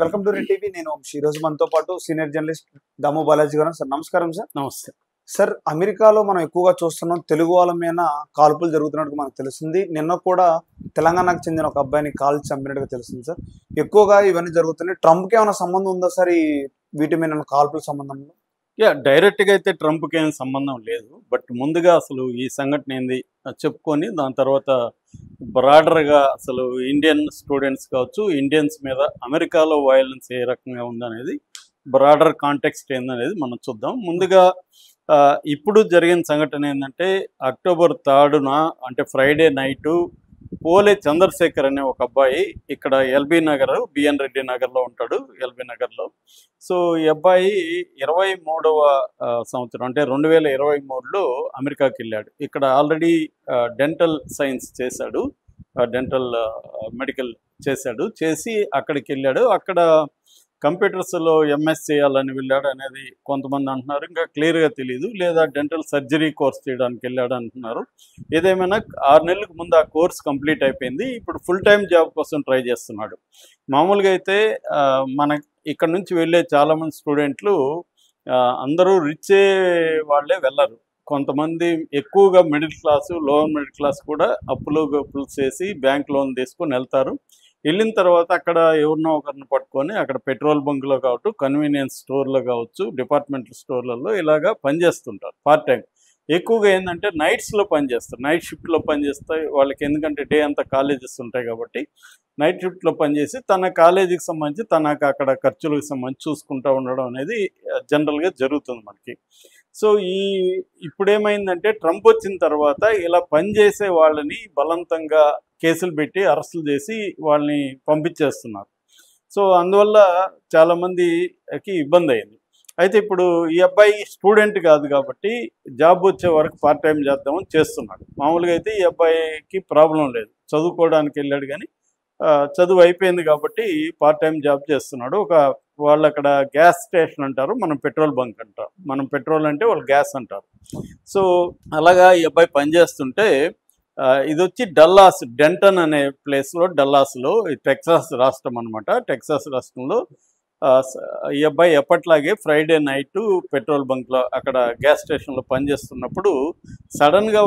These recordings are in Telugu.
Welcome to red TV. నేను ఈ రోజు మనతో పాటు సీనియర్ జర్నలిస్ట్ దాము బాలాజీ గారు. సార్ నమస్కారం. సార్ నమస్తే సార్, అమెరికాలో మనం ఎక్కువగా చూస్తున్నాం, తెలుగు వాళ్ళ మీద కాల్పులు జరుగుతున్నట్టు మనకు తెలిసింది. నిన్న కూడా తెలంగాణకు చెందిన ఒక అబ్బాయిని కాల్చి చంపినట్టుగా తెలిసింది. సార్ ఎక్కువగా ఇవన్నీ జరుగుతున్నాయి. ట్రంప్కి ఏమైనా సంబంధం ఉందా సార్ ఈ వీటి మీద కాల్పుల సంబంధంలో? డైరెక్ట్గా అయితే ట్రంప్కి ఏం సంబంధం లేదు. బట్ ముందుగా అసలు ఈ సంఘటన ఏంది చెప్పుకొని దాని తర్వాత బ్రాడర్గా అసలు ఇండియన్ స్టూడెంట్స్ కావచ్చు, ఇండియన్స్ మీద అమెరికాలో వైలెన్స్ ఏ రకంగా ఉందనేది బ్రాడర్ కాంటెక్స్ట్ ఏందనేది మనం చూద్దాం. ముందుగా ఇప్పుడు జరిగిన సంఘటన ఏంటంటే అక్టోబర్ 3న అంటే ఫ్రైడే నైటు పోలే చంద్రశేఖర్ అనే ఒక అబ్బాయి ఇక్కడ ఎల్బీ నగర్, బిఎన్ రెడ్డి నగర్లో ఉంటాడు, ఎల్బీ నగర్లో. సో ఈ అబ్బాయి 23వ సంవత్సరం అంటే 2023లో అమెరికాకి వెళ్ళాడు. ఇక్కడ ఆల్రెడీ డెంటల్ సైన్స్ చేశాడు, డెంటల్ మెడికల్ చేసి అక్కడికి వెళ్ళాడు. అక్కడ కంప్యూటర్స్లో ఎంఎస్ చేయాలని వెళ్ళాడు అనేది కొంతమంది అంటున్నారు, ఇంకా క్లియర్గా తెలియదు. లేదా డెంటల్ సర్జరీ కోర్స్ చేయడానికి వెళ్ళాడు అంటున్నారు. ఏదేమైనా 6 నెలలకు ముందు ఆ కోర్స్ కంప్లీట్ అయిపోయింది. ఇప్పుడు ఫుల్ టైం జాబ్ కోసం ట్రై చేస్తున్నాడు. మామూలుగా అయితే మన ఇక్కడ నుంచి వెళ్ళే చాలామంది స్టూడెంట్లు అందరూ రిచ్ వాళ్ళే వెళ్ళరు. కొంతమంది ఎక్కువగా middle class, lower middle class కూడా అప్పులు చేసి బ్యాంక్ లోన్ తీసుకొని వెళ్తారు. వెళ్ళిన తర్వాత అక్కడ ఎవరినో ఒకరిని పట్టుకొని అక్కడ పెట్రోల్ బంక్లో కావచ్చు, కన్వీనియన్స్ స్టోర్లో కావచ్చు, డిపార్ట్మెంటల్ స్టోర్లలో ఇలాగా పనిచేస్తుంటారు పార్ట్ టైం. ఎక్కువగా ఏంటంటే నైట్స్లో పనిచేస్తారు, నైట్ షిఫ్ట్లో పనిచేస్తాయి వాళ్ళకి. ఎందుకంటే డే అంతా కాలేజెస్ ఉంటాయి కాబట్టి నైట్ షిఫ్ట్లో పనిచేసి తన కాలేజీకి సంబంధించి తనకు అక్కడ ఖర్చులకు సంబంధించి చూసుకుంటూ ఉండడం అనేది జనరల్గా జరుగుతుంది మనకి. సో ఇప్పుడేమైందంటే ట్రంప్ వచ్చిన తర్వాత ఇలా పనిచేసే వాళ్ళని బలవంతంగా కేసులు పెట్టి అరెస్టులు చేసి వాళ్ళని పంపించేస్తున్నారు. సో అందువల్ల చాలామందికి ఇబ్బంది అయింది. అయితే ఇప్పుడు ఈ అబ్బాయి స్టూడెంట్ కాదు కాబట్టి జాబ్ వచ్చే వరకు పార్ట్ టైం చేద్దామని చేస్తున్నాడు. మామూలుగా అయితే ఈ అబ్బాయికి ప్రాబ్లం లేదు, చదువుకోవడానికి వెళ్ళాడు, కానీ చదువు అయిపోయింది కాబట్టి పార్ట్ టైం జాబ్ చేస్తున్నాడు. వాళ్ళు అక్కడ గ్యాస్ స్టేషన్ అంటారు, మనం పెట్రోల్ బంక్ అంటారు. మనం పెట్రోల్ అంటే వాళ్ళు గ్యాస్ అంటారు. సో అలాగా ఈ అబ్బాయి పనిచేస్తుంటే ఇది వచ్చి డల్లాస్, డెంటన్ అనే ప్లేస్లో, డల్లాస్లో, టెక్సాస్ రాష్ట్రం అనమాట. టెక్సాస్ రాష్ట్రంలో ఈ అబ్బాయి ఎప్పట్లాగే ఫ్రైడే నైటు పెట్రోల్ బంక్లో అక్కడ గ్యాస్ స్టేషన్లో పనిచేస్తున్నప్పుడు సడన్గా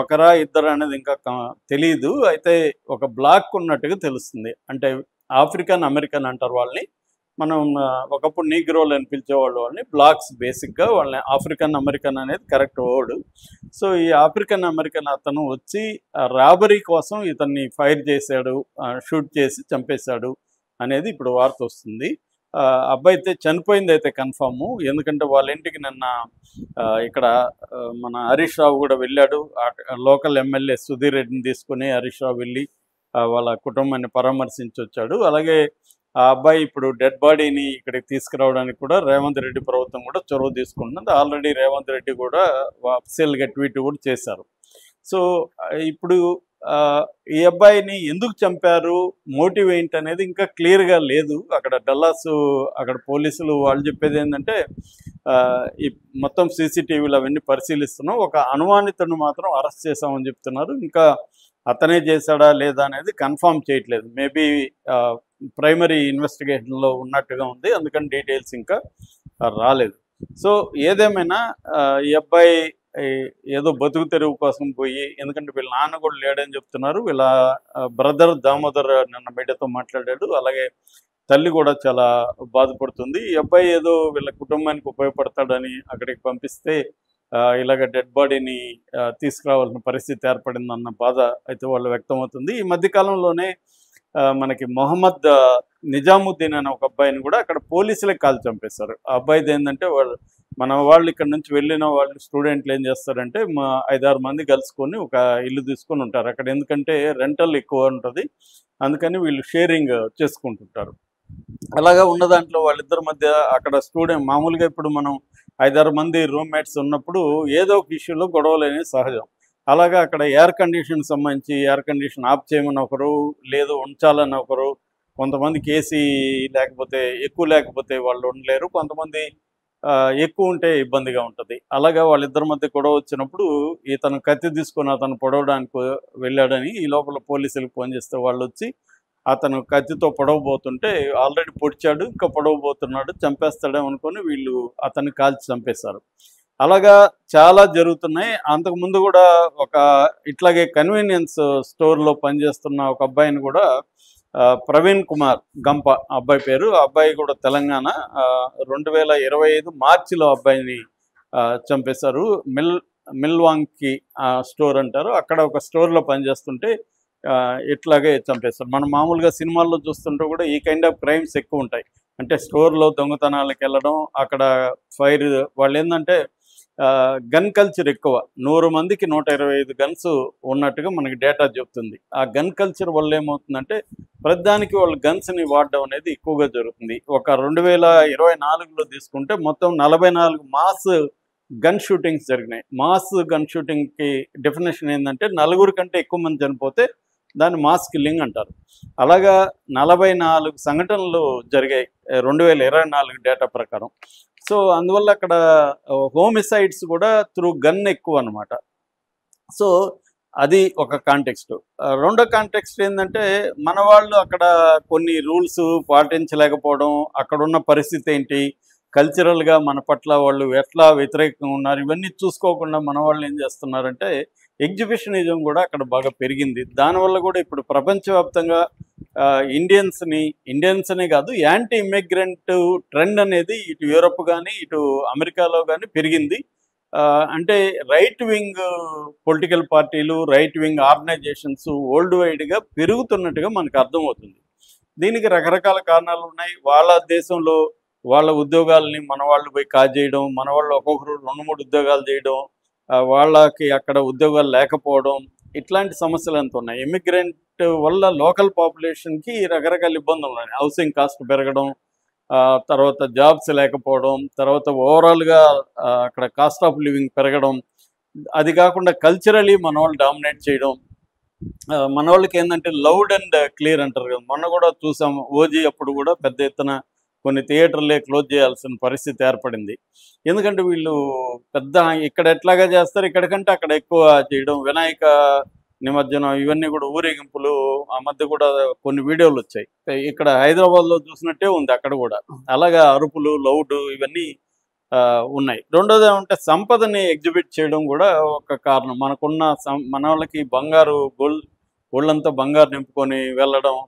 ఒకరా ఇద్దరు అనేది ఇంకా తెలియదు. అయితే ఒక బ్లాక్ ఉన్నట్టుగా తెలుస్తుంది. అంటే ఆఫ్రికన్ అమెరికన్ అంటారు వాళ్ళని. మనం ఒకప్పుడు నీగ్రోలు అని పిలిచేవాళ్ళు వాళ్ళని, బ్లాక్స్ బేసిక్గా వాళ్ళని. ఆఫ్రికన్ అమెరికన్ అనేది కరెక్ట్ వర్డ్. సో ఈ ఆఫ్రికన్ అమెరికన్ అతను వచ్చి రాబరీ కోసం ఇతన్ని ఫైర్ చేశాడు, షూట్ చేసి చంపేశాడు అనేది ఇప్పుడు వార్త వస్తుంది. అబ్బాయి అయితే చనిపోయింది అయితే కన్ఫాము. ఎందుకంటే వాళ్ళ ఇంటికి నిన్న ఇక్కడ మన హరీష్ రావు కూడా వెళ్ళాడు. లోకల్ ఎమ్మెల్యే సుధీర్ రెడ్డిని తీసుకుని హరీష్ రావు వెళ్ళి వాళ్ళ కుటుంబాన్ని పరామర్శించి వచ్చాడు. అలాగే ఆ అబ్బాయి ఇప్పుడు డెడ్ బాడీని ఇక్కడికి తీసుకురావడానికి కూడా రేవంత్ రెడ్డి ప్రభుత్వం కూడా చొరవ తీసుకుంటుంది. ఆల్రెడీ రేవంత్ రెడ్డి కూడా అఫీషియల్గా ట్వీట్ కూడా చేశారు. సో ఇప్పుడు ఈ అబ్బాయిని ఎందుకు చంపారు, మోటివ్ ఏంటి అనేది ఇంకా క్లియర్గా లేదు. అక్కడ డల్లాస్ అక్కడ పోలీసులు వాళ్ళు చెప్పేది ఏంటంటే ఈ మొత్తం సీసీటీవీలు అవన్నీ పరిశీలిస్తున్నాం, ఒక అనుమానితుడిని మాత్రం అరెస్ట్ చేశామని చెప్తున్నారు. ఇంకా అతనే చేశాడా లేదా అనేది కన్ఫర్మ్ చేయట్లేదు. మేబీ ప్రైమరీ ఇన్వెస్టిగేషన్లో ఉన్నట్టుగా ఉంది, అందుకని డీటెయిల్స్ ఇంకా రాలేదు. సో ఏదేమైనా ఈ అబ్బాయి ఏదో బతుకు తెరువు కోసం పోయి, ఎందుకంటే వీళ్ళ నాన్న కూడా లేడని చెప్తున్నారు. వీళ్ళ బ్రదర్ దామోదర్ నిన్న మీడియాతో మాట్లాడాడు. అలాగే తల్లి కూడా చాలా బాధపడుతుంది. ఈ అబ్బాయి ఏదో వీళ్ళ కుటుంబానికి ఉపయోగపడతాడని అక్కడికి పంపిస్తే ఇలాగ డెడ్ బాడీని తీసుకురావాల్సిన పరిస్థితి ఏర్పడిందన్న బాధ అయితే వాళ్ళు వ్యక్తమవుతుంది. ఈ మధ్యకాలంలోనే మనకి మొహమ్మద్ నిజాముద్దీన్ అనే ఒక అబ్బాయిని కూడా అక్కడ పోలీసులే కాల్ చంపేశారు. ఆ అబ్బాయిది ఏంటంటే వాళ్ళు ఇక్కడ నుంచి వెళ్ళిన వాళ్ళు స్టూడెంట్లు ఏం చేస్తారంటే 5-6 మంది కలుసుకొని ఒక ఇల్లు తీసుకొని ఉంటారు అక్కడ. ఎందుకంటే రెంటల్ ఎక్కువ ఉంటుంది, అందుకని వీళ్ళు షేరింగ్ చేసుకుంటుంటారు. అలాగా ఉన్న దాంట్లో వాళ్ళిద్దరి మధ్య అక్కడ స్టూడెంట్ మామూలుగా ఇప్పుడు మనం 5-6 మంది రూమ్మేట్స్ ఉన్నప్పుడు ఏదో ఒక ఇష్యూలో గొడవలు అనేవి సహజం. అలాగా అక్కడ ఎయిర్ కండిషన్ సంబంధించి ఎయిర్ కండిషన్ ఆఫ్ చేయమని ఒకరు, లేదు ఉంచాలని ఒకరు, కొంతమందికి ఏసీ ఎక్కువ లేకపోతే వాళ్ళు ఉండలేరు, కొంతమంది ఎక్కువ ఉంటే ఇబ్బందిగా ఉంటుంది. అలాగా వాళ్ళిద్దరి మధ్య గొడవ వచ్చినప్పుడు ఇతను కత్తి తీసుకొని అతను పొడవడానికి వెళ్ళాడని ఈ లోపల పోలీసులకు ఫోన్ చేస్తే వాళ్ళు వచ్చి అతను కత్తితో పొడవబోతుంటే ఆల్రెడీ పొడిచాడు, ఇంకా పొడవబోతున్నాడు, చంపేస్తాడేమో అనుకొని వీళ్ళు అతన్ని కాల్చి చంపేశారు. అలాగా చాలా జరుగుతున్నాయి. అంతకుముందు కూడా ఒక ఇట్లాగే కన్వీనియన్స్ స్టోర్లో పనిచేస్తున్న ఒక అబ్బాయిని కూడా ప్రవీణ్ కుమార్ గంప అబ్బాయి పేరు, ఆ అబ్బాయి కూడా తెలంగాణ, 2025 మార్చిలో అబ్బాయిని చంపేశారు. మిల్వాంకి స్టోర్ అంటారు, అక్కడ ఒక స్టోర్లో పనిచేస్తుంటే ఇట్లాగే చంపేస్తారు. మనం మామూలుగా సినిమాల్లో చూస్తుంటే కూడా ఈ కైండ్ ఆఫ్ క్రైమ్స్ ఎక్కువ ఉంటాయి. అంటే స్టోర్లో దొంగతనాలకు వెళ్ళడం, అక్కడ ఫైర్, వాళ్ళు ఏంటంటే గన్ కల్చర్ ఎక్కువ. 100 మందికి 125 గన్స్ ఉన్నట్టుగా మనకి డేటా చెప్తుంది. ఆ గన్ కల్చర్ వల్ల ఏమవుతుందంటే ప్రతిదానికి వాళ్ళు గన్స్ని వాడడం అనేది ఎక్కువగా జరుగుతుంది. ఒక 2024లో తీసుకుంటే మొత్తం 44 మాస్ గన్ షూటింగ్స్ జరిగినాయి. మాస్ గన్ షూటింగ్కి డెఫినేషన్ ఏంటంటే 4 కంటే ఎక్కువ మంది చనిపోతే దాన్ని మాస్ కిల్లింగ్ అంటారు. అలాగా 44 సంఘటనలు జరిగాయి 2024 డేటా ప్రకారం. సో అందువల్ల అక్కడ హోమిసైడ్స్ కూడా త్రూ గన్ ఎక్కువ అనమాట. సో అది ఒక కాంటెక్స్ట్. రెండో కాంటెక్స్ట్ ఏంటంటే మన వాళ్ళు అక్కడ కొన్ని రూల్స్ పాటించలేకపోవడం, అక్కడున్న పరిస్థితి ఏంటి, కల్చరల్గా మన పట్ల వాళ్ళు ఎట్లా వ్యతిరేకంగా ఉన్నారు, ఇవన్నీ చూసుకోకుండా మన వాళ్ళు ఏం చేస్తున్నారంటే ఎగ్జిబిషనిజం కూడా అక్కడ బాగా పెరిగింది. దానివల్ల కూడా ఇప్పుడు ప్రపంచవ్యాప్తంగా ఇండియన్స్నే కాదు, యాంటీ ఇమ్మిగ్రెంట్ ట్రెండ్ అనేది ఇటు యూరప్ కానీ ఇటు అమెరికాలో కానీ పెరిగింది. అంటే రైట్ వింగ్ పొలిటికల్ పార్టీలు, రైట్ వింగ్ ఆర్గనైజేషన్స్ వరల్డ్ వైడ్గా పెరుగుతున్నట్టుగా మనకు అర్థమవుతుంది. దీనికి రకరకాల కారణాలు ఉన్నాయి. వాళ్ళ దేశంలో వాళ్ళ ఉద్యోగాలని మన వాళ్ళు పోయి కాజేయడం, మన వాళ్ళు ఒక్కొక్కరు 2-3 ఉద్యోగాలు చేయడం, వాళ్ళకి అక్కడ ఉద్యోగాలు లేకపోవడం, ఇట్లాంటి సమస్యలు ఎంత ఉన్నాయి. ఇమిగ్రెంట్ వల్ల లోకల్ పాపులేషన్కి రకరకాల ఇబ్బందులు ఉన్నాయి. హౌసింగ్ కాస్ట్ పెరగడం, తర్వాత జాబ్స్ లేకపోవడం, తర్వాత ఓవరాల్గా అక్కడ కాస్ట్ ఆఫ్ లివింగ్ పెరగడం, అది కాకుండా కల్చరలీ మన వాళ్ళు డామినేట్ చేయడం. మన వాళ్ళకి ఏంటంటే లౌడ్ అండ్ క్లియర్ అంటారు కదా, మొన్న కూడా చూసాం ఓజీ అప్పుడు కూడా పెద్ద ఎత్తున కొన్ని థియేటర్లే క్లోజ్ చేయాల్సిన పరిస్థితి ఏర్పడింది. ఎందుకంటే వీళ్ళు పెద్ద ఇక్కడ ఎట్లాగా చేస్తారు, ఇక్కడికంటే అక్కడ ఎక్కువ చేయడం, వినాయక నిమజ్జనం ఇవన్నీ కూడా ఊరేగింపులు, ఆ మధ్య కూడా కొన్ని వీడియోలు వచ్చాయి. ఇక్కడ హైదరాబాద్లో చూసినట్టే ఉంది అక్కడ కూడా. అలాగా అరుపులు, లౌడ్ ఇవన్నీ ఉన్నాయి. రెండోది ఏమంటే సంపదని ఎగ్జిబిట్ చేయడం కూడా ఒక కారణం. మనకున్న మన వాళ్ళకి బంగారు గోల్డంతా బంగారు నింపుకొని వెళ్ళడం,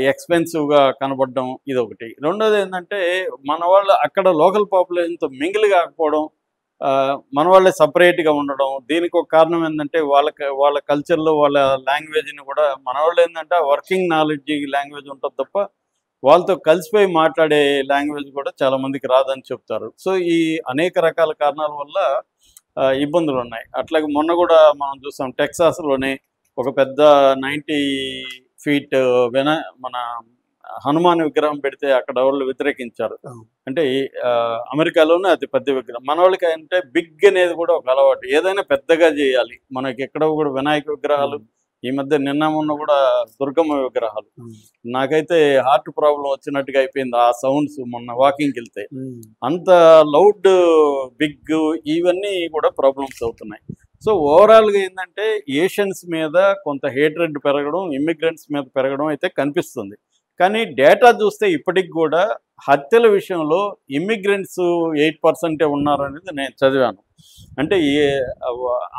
ఎక్స్పెన్సివ్గా కనబడడం, ఇదొకటి. రెండోది ఏంటంటే మన వాళ్ళు అక్కడ లోకల్ పాపులేషన్తో మింగిల్ కాకపోవడం, మన వాళ్ళే సపరేట్గా ఉండడం. దీనికి ఒక కారణం ఏంటంటే వాళ్ళ కల్చర్లో వాళ్ళ లాంగ్వేజ్ని కూడా, మన వాళ్ళు ఏంటంటే వర్కింగ్ నాలెడ్జ్ లాంగ్వేజ్ ఉంటుంది తప్ప వాళ్ళతో కలిసిపోయి మాట్లాడే లాంగ్వేజ్ కూడా చాలామందికి రాదని చెప్తారు. సో ఈ అనేక రకాల కారణాల వల్ల ఇబ్బందులు ఉన్నాయి. అట్లాగే మొన్న కూడా మనం చూసాం టెక్సాస్లోనే ఒక పెద్ద 90 ఫీట్ మన హనుమాన్ విగ్రహం పెడితే అక్కడ వాళ్ళు వ్యతిరేకించారు. అంటే అమెరికాలోనే అతి పెద్ద విగ్రహం. మన వాళ్ళకి అంటే బిగ్ అనేది కూడా ఒక అలవాటు, ఏదైనా పెద్దగా చేయాలి. మనకి ఎక్కడ కూడా వినాయక విగ్రహాలు, ఈ మధ్య నిన్న మొన్న కూడా దుర్గమ్మ విగ్రహాలు, నాకైతే హార్ట్ ప్రాబ్లం వచ్చినట్టుగా అయిపోయింది ఆ సౌండ్స్ మొన్న వాకింగ్కి వెళ్తే. అంత లౌడ్, బిగ్, ఇవన్నీ కూడా ప్రాబ్లమ్స్ అవుతున్నాయి. సో ఓవరాల్గా ఏంటంటే ఏషియన్స్ మీద కొంత హేట్రెడ్ పెరగడం, ఇమ్మిగ్రెంట్స్ మీద పెరగడం అయితే కనిపిస్తుంది. కానీ డేటా చూస్తే ఇప్పటికి కూడా హత్యల విషయంలో ఇమ్మిగ్రెంట్స్ 8% ఉన్నారనేది నేను చదివాను. అంటే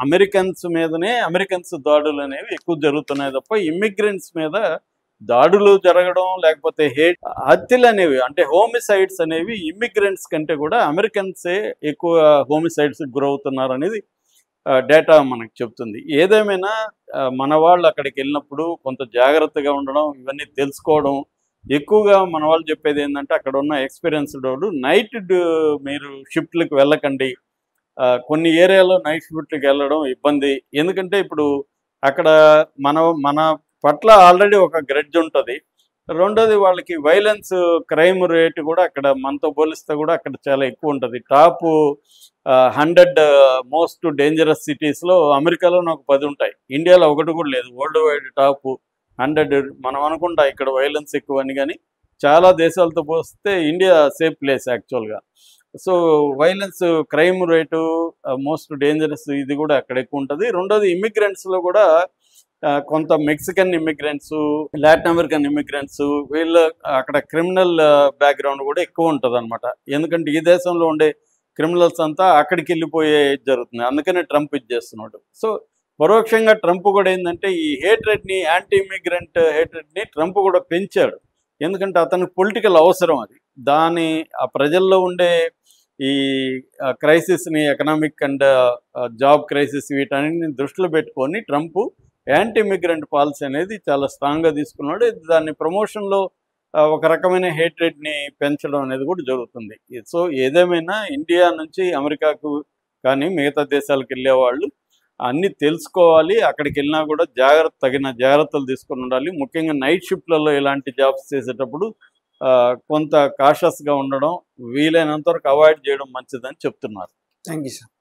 అమెరికన్స్ దాడులు అనేవి ఎక్కువ జరుగుతున్నాయి తప్ప ఇమ్మిగ్రెంట్స్ మీద దాడులు జరగడం, లేకపోతే హత్యలు అనేవి, అంటే హోమిసైడ్స్ అనేవి ఇమ్మిగ్రెంట్స్ కంటే కూడా అమెరికన్సే ఎక్కువ హోమిసైడ్స్ గురవుతున్నారు అనేది డేటా మనకు చెప్తుంది. ఏదేమైనా మన వాళ్ళు అక్కడికి వెళ్ళినప్పుడు కొంత జాగ్రత్తగా ఉండడం, ఇవన్నీ తెలుసుకోవడం. ఎక్కువగా మన వాళ్ళు చెప్పేది ఏంటంటే అక్కడ ఉన్న ఎక్స్పీరియన్స్డ్ వాళ్ళు నైట్ మీరు షిఫ్ట్లకు వెళ్ళకండి. కొన్ని ఏరియాలో నైట్ షిఫ్ట్లకు వెళ్ళడం ఇబ్బంది. ఎందుకంటే ఇప్పుడు అక్కడ మన పట్ల ఆల్రెడీ ఒక గ్రెడ్జ్ ఉంటుంది. రెండోది వాళ్ళకి వైలెన్స్, క్రైమ్ రేటు కూడా అక్కడ మనతో పోలిస్తే కూడా అక్కడ చాలా ఎక్కువ ఉంటుంది. టాప్ 100 మోస్ట్ డేంజరస్ సిటీస్లో అమెరికాలో నాకు 10 ఉంటాయి, ఇండియాలో ఒకటి కూడా లేదు. వరల్డ్ వైడ్ టాప్ 100 మనం అనుకుంటా ఇక్కడ వైలెన్స్ ఎక్కువ అని, కానీ చాలా దేశాలతో పోస్తే ఇండియా సేఫ్ ప్లేస్ యాక్చువల్గా. So violence, crime rate, most dangerous ఇది కూడా అక్కడ ఎక్కువ ఉంటుంది. రెండోది ఇమ్మిగ్రెంట్స్లో కూడా కొంత Mexican immigrants, Latin American immigrants, వీళ్ళ అక్కడ క్రిమినల్ బ్యాక్గ్రౌండ్ కూడా ఎక్కువ ఉంటుంది అనమాట. ఎందుకంటే ఈ దేశంలో ఉండే క్రిమినల్స్ అంతా అక్కడికి వెళ్ళిపోయే జరుగుతుంది. అందుకనే ట్రంప్ ఇది చేస్తున్నాడు. సో పరోక్షంగా ట్రంప్ కూడా ఏంటంటే ఈ హేట్రెడ్ని, యాంటీ ఇమిగ్రెంట్ హేట్రెడ్ని ట్రంప్ కూడా పెంచాడు. ఎందుకంటే అతనికి పొలిటికల్ అవసరం అది. ఆ ప్రజల్లో ఉండే ఈ క్రైసిస్ని, ఎకనామిక్ అండ్ జాబ్ క్రైసిస్, వీటన్నిటిని దృష్టిలో పెట్టుకొని ట్రంప్ యాంటీ ఇమిగ్రెంట్ పాలసీ అనేది చాలా స్ట్రాంగ్గా తీసుకున్నాడు. దాన్ని ప్రమోషన్లో ఒక రకమైన హేట్రెడ్ని పెంచడం అనేది కూడా జరుగుతుంది. సో ఏదేమైనా ఇండియా నుంచి అమెరికాకు కానీ మిగతా దేశాలకు వెళ్ళేవాళ్ళు అన్నీ తెలుసుకోవాలి. అక్కడికి వెళ్ళినా కూడా తగిన జాగ్రత్తలు తీసుకొని ఉండాలి. ముఖ్యంగా నైట్ షిఫ్ట్లలో ఇలాంటి జాబ్స్ చేసేటప్పుడు కొంత కాషస్గా ఉండడం, వీలైనంత వరకు అవాయిడ్ చేయడం మంచిదని చెప్తున్నారు. Thank you sir.